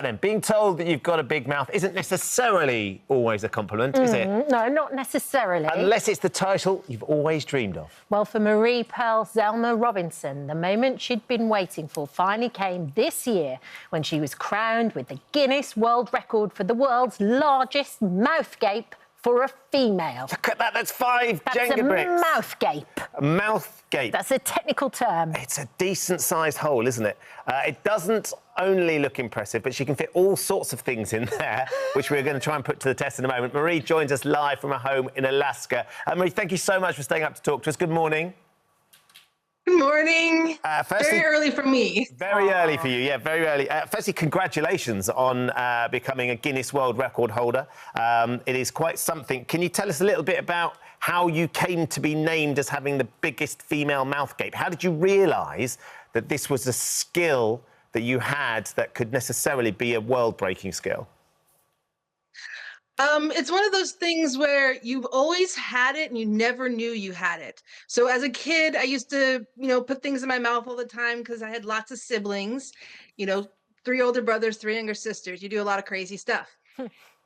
Then being told that you've got a big mouth isn't necessarily always a compliment, is it? No, not necessarily. Unless it's the title you've always dreamed of. Well, for Marie Pearl Zellmer Robinson, the moment she'd been waiting for finally came this year when she was crowned with the Guinness World Record for the world's largest mouth gape for a female. Look at that, that's 5 Jenga bricks. That's a mouth gape. A mouth gape. That's a technical term. It's a decent-sized hole, isn't it? It doesn't only look impressive, but she can fit all sorts of things in there, which we're going to try and put to the test in a moment. Marie joins us live from her home in Alaska. Marie, thank you so much for staying up to talk to us. Good morning. Good morning. Firstly, very early for me. Very early for you, yeah, very early. Firstly, congratulations on becoming a Guinness World Record holder. It is quite something. Can you tell us a little bit about how you came to be named as having the biggest female mouth gape? How did you realise that this was a skill that you had that could necessarily be a world-breaking skill? It's one of those things where you've always had it and you never knew you had it. So as a kid, I used to, put things in my mouth all the time because I had lots of siblings, 3 older brothers, 3 younger sisters. You do a lot of crazy stuff.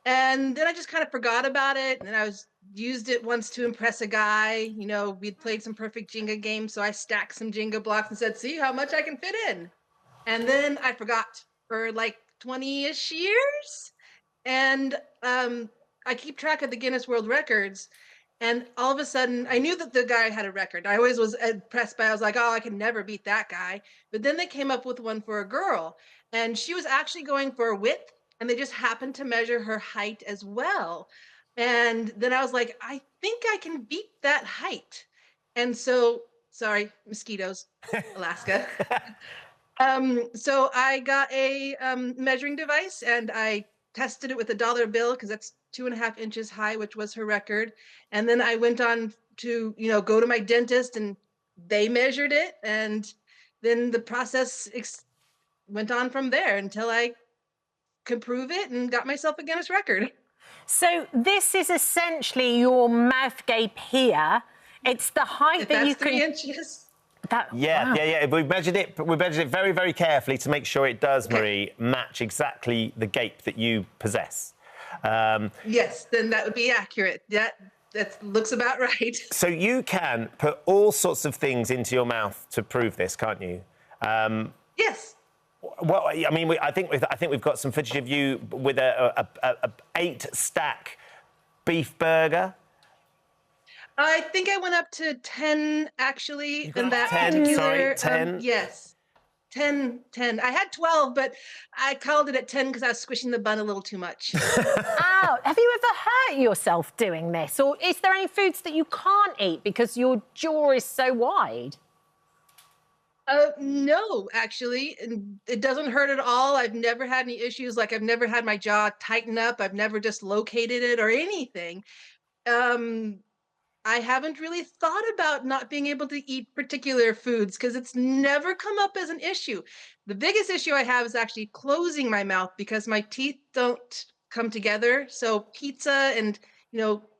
And then I just kind of forgot about it. And I used it once to impress a guy. We'd played some perfect Jenga games. So I stacked some Jenga blocks and said, see how much I can fit in. And then I forgot for like 20-ish years. And I keep track of the Guinness World Records, and all of a sudden, I knew that the guy had a record. I always was impressed by it. I was like, oh, I can never beat that guy. But then they came up with one for a girl, and she was actually going for a width, and they just happened to measure her height as well. And then I was like, I think I can beat that height. And so, sorry, mosquitoes, Alaska. So I got a measuring device, and I tested it with a dollar bill because that's 2.5 inches high, which was her record. And then I went on to, go to my dentist, and they measured it. And then the process went on from there until I could prove it and got myself a Guinness record. So this is essentially your mouth gape here. It's the height that you can... 3 inches. Yeah. We measured it very, very carefully to make sure it does, Marie, match exactly the gape that you possess. Yes, then that would be accurate. That looks about right. So you can put all sorts of things into your mouth to prove this, can't you? Yes. Well, I mean, I think we've got some footage of you with a 8-stack beef burger. I think I went up to 10, actually. In that 10, sorry, 10? Yes, 10. I had 12, but I called it at 10 because I was squishing the bun a little too much. Ow! Have you ever hurt yourself doing this? Or is there any foods that you can't eat because your jaw is so wide? No, actually. It doesn't hurt at all. I've never had any issues. Like, I've never had my jaw tighten up. I've never dislocated it or anything. I haven't really thought about not being able to eat particular foods because it's never come up as an issue. The biggest issue I have is actually closing my mouth because my teeth don't come together. So pizza and,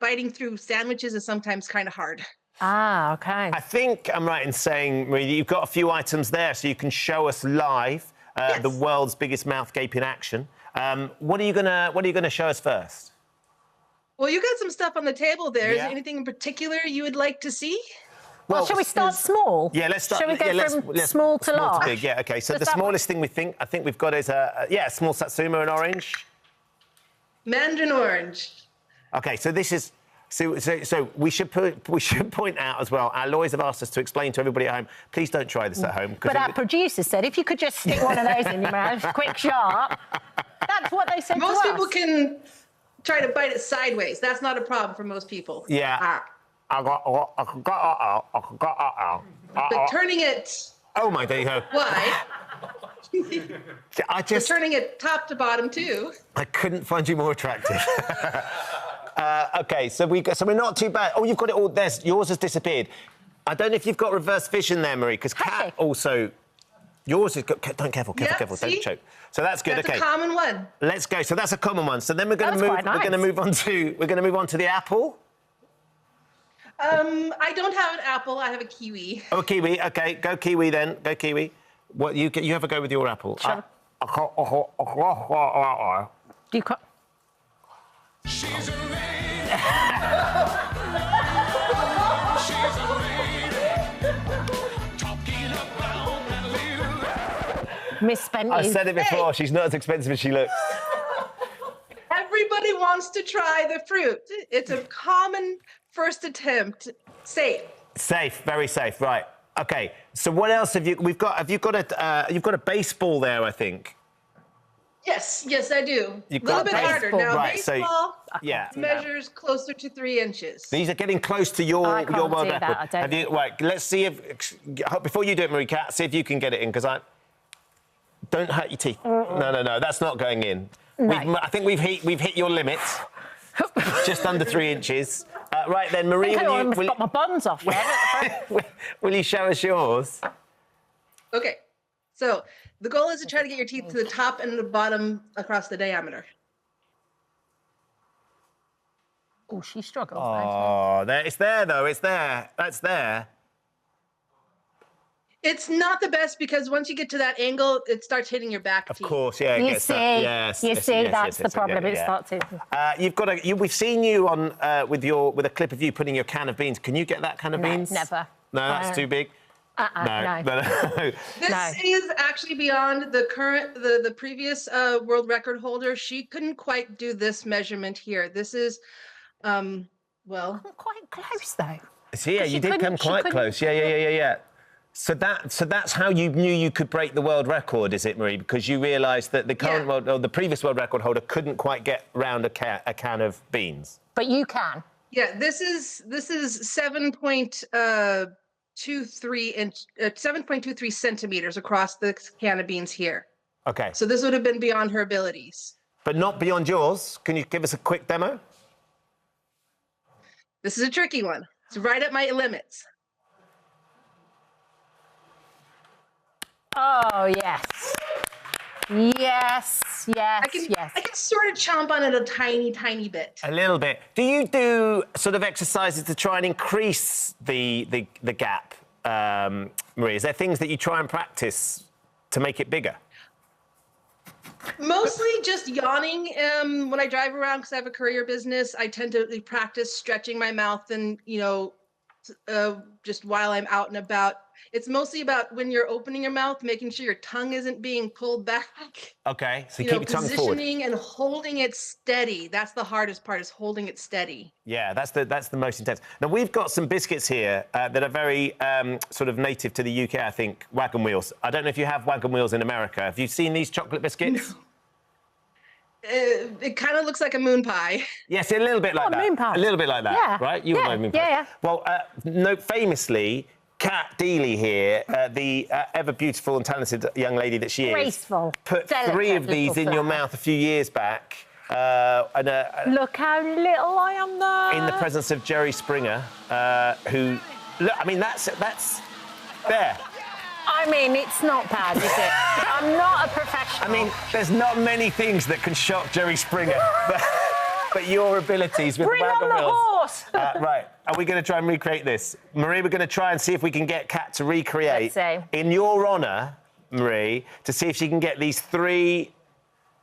biting through sandwiches is sometimes kind of hard. Ah, OK. I think I'm right in saying, Marie, that you've got a few items there so you can show us live the world's biggest mouth gape in action. What are you gonna show us first? Well, you got some stuff on the table there. Yeah. Is there anything in particular you would like to see? Well, shall we start small? Yeah, let's start. Shall we go from small to large? To big, yeah, OK. So the smallest thing I think we've got is a small satsuma in orange. Mandarin orange. OK, so this is... So we should point out as well, our lawyers have asked us to explain to everybody at home, please don't try this at home. But our producer said if you could just stick one of those in your mouth, quick, sharp. That's what they said to us. Most people can try to bite it sideways. That's not a problem for most people. Yeah. But turning it... Oh, my, there you go. Why? Turning it top to bottom, too. I couldn't find you more attractive. OK, so we're not too bad. Oh, you've got it all there. Yours has disappeared. I don't know if you've got reverse vision there, Marie, because Kat also... Yours has got... Careful, don't choke. So that's good. That's OK. a common one. Let's go. So that's a common one. So then we're going to move. Nice. We're going to move on to the apple. I don't have an apple. I have a kiwi. Oh, a kiwi. OK, go kiwi then. Go kiwi. What you have a go with your apple. Do you cry? She's a lady. She's a lady. Talking about that little. Miss Spenty. I said it before. She's not as expensive as she looks. Everybody wants to try the fruit. It's a common first attempt. Safe. Safe, very safe. Right. Okay. So what else have you? Have you got a baseball there? I think. Yes, I do. A You've little got bit baseball. harder. Now, Right, so- baseball Yeah. measures closer to 3 inches. These are getting close to your I can't world do record. that, I don't Have you? Right. Let's see if before you do it, Marie Cat, see if you can get it in because I don't hurt your teeth. No. That's not going in. No. I think we've hit your limit. Just under 3 inches. Right then, Marie, I almost will got my buns off there. will you show us yours? Okay, so the goal is to try to get your teeth to the top and the bottom across the diameter. Oh, she struggles. Oh, it's there though. It's there. That's there. It's not the best because once you get to that angle, it starts hitting your back teeth. Of course, yeah. You see, that's the problem. It starts to. You've got we've seen you on with a clip of you putting your can of beans. Can you get that can of beans? Never. No, that's too big. No. This is actually beyond the current, the previous world record holder. She couldn't quite do this measurement here. This is, well, Quite close though. So yeah, She you did come couldn't- she quite couldn't- close. Yeah. So that's how you knew you could break the world record, is it, Marie? Because you realised that the current world, or the previous world record holder couldn't quite get round a can of beans. But you can. yeah, this is 7.23 centimeters across the can of beans here. Okay. So this would have been beyond her abilities. But not beyond yours. Can you give us a quick demo? This is a tricky one. It's right at my limits. Oh yes. Yes. I can sort of chomp on it a tiny bit. A little bit. Do you do sort of exercises to try and increase the gap, Marie? Is there things that you try and practice to make it bigger? Mostly just yawning. When I drive around because I have a courier business, I tend to practice stretching my mouth and, just while I'm out and about. It's mostly about when you're opening your mouth, making sure your tongue isn't being pulled back. Okay, so keep your tongue forward. Positioning and holding it steady. That's the hardest part, is holding it steady. Yeah, that's the most intense. Now, we've got some biscuits here that are very sort of native to the UK, I think, wagon wheels. I don't know if you have wagon wheels in America. Have you seen these chocolate biscuits? It kind of looks like a moon pie. Yes, a little bit like that. Moon pie. A little bit like that, Yeah. right? You know moon pie. Yeah. Well, famously, Kat Deely here, the ever beautiful and talented young lady that she is, Graceful, put delicate 3 of these little in your flower. mouth a few years back. Look how little I am there. In the presence of Jerry Springer, who, look, I mean, that's there. I mean, it's not bad, is it? I'm not a professional. I mean, there's not many things that can shock Jerry Springer, but your abilities with Bring the wagon on the wheels. horse. Right, are we going to try and recreate this? Marie, we're going to try and see if we can get Kat to recreate, Let's see. in your honour, Marie, to see if she can get these 3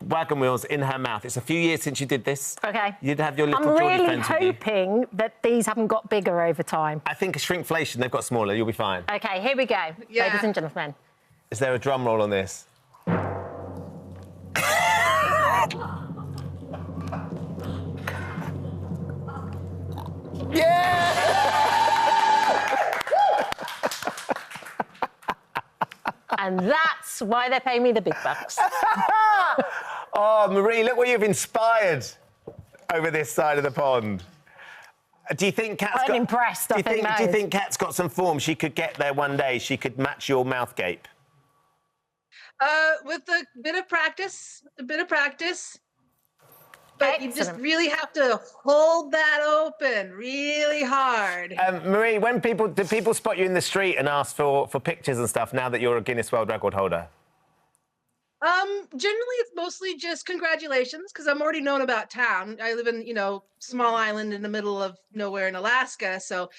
wagon wheels in her mouth. It's a few years since you did this. Okay. You did have your little I'm Geordie really friends with you. hoping that these haven't got bigger over time. I think a shrinkflation, they've got smaller, you'll be fine. Okay, here we go, Yeah. ladies and gentlemen. Is there a drum roll on this? And that's why they pay me the big bucks. Oh, Marie, look what you've inspired over this side of the pond. Do you think Kat's I'm impressed, Do I you think that Do you is. think Kat's got some form? She could get there one day. She could match your mouth gape. With a bit of practice, But you just Excellent. really have to hold that open really hard. Marie, do people spot you in the street and ask for pictures and stuff now that you're a Guinness World Record holder? Generally, it's mostly just congratulations, because I'm already known about town. I live in, small island in the middle of nowhere in Alaska. So,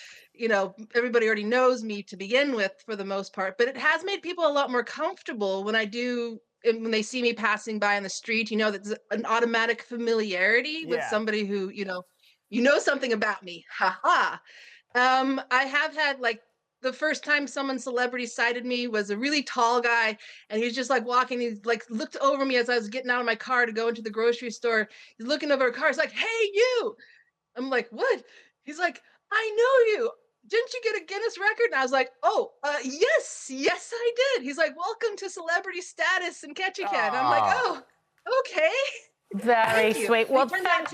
everybody already knows me to begin with for the most part. But it has made people a lot more comfortable when I do when they see me passing by on the street, you know, that's an automatic familiarity with Yeah. somebody who, you know something about me. Ha ha. I have had like the first time someone celebrity sighted me was a really tall guy, and he was just like walking. He like looked over me as I was getting out of my car to go into the grocery store. He's looking over a car. He's like, "Hey, you!" I'm like, "What?" He's like, "I know you. Didn't you get a Guinness record?" And I was like, "Oh, yes, I did." He's like, "Welcome to celebrity status in Ketchikan." And I'm like, "Oh, okay." Very Thank you. sweet. Well, He turned out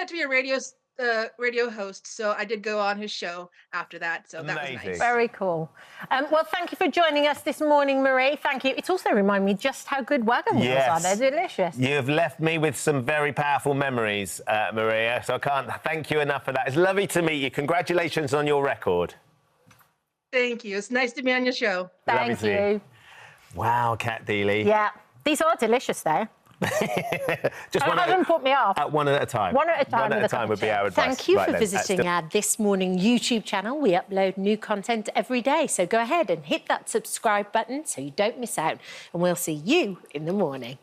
to be a radio host, so I did go on his show after that. So that was Amazing. nice. very cool. Well, thank you for joining us this morning, Marie. Thank you. It's also reminded me just how good wagon wheels Yes. are. They're delicious. You've left me with some very powerful memories, Maria, so I can't thank you enough for that. It's lovely to meet you. Congratulations on your record. Thank you. It's nice to be on your show. Lovely Thank to see you. Wow, Kat Deely. Yeah, these are delicious, though. Just It hasn't put me off. one at a time. One at a time. One at with a time cup would of be tea. our advice. Thank you Right for then, visiting our This Morning YouTube channel. We upload new content every day, so go ahead and hit that subscribe button so you don't miss out, and we'll see you in the morning.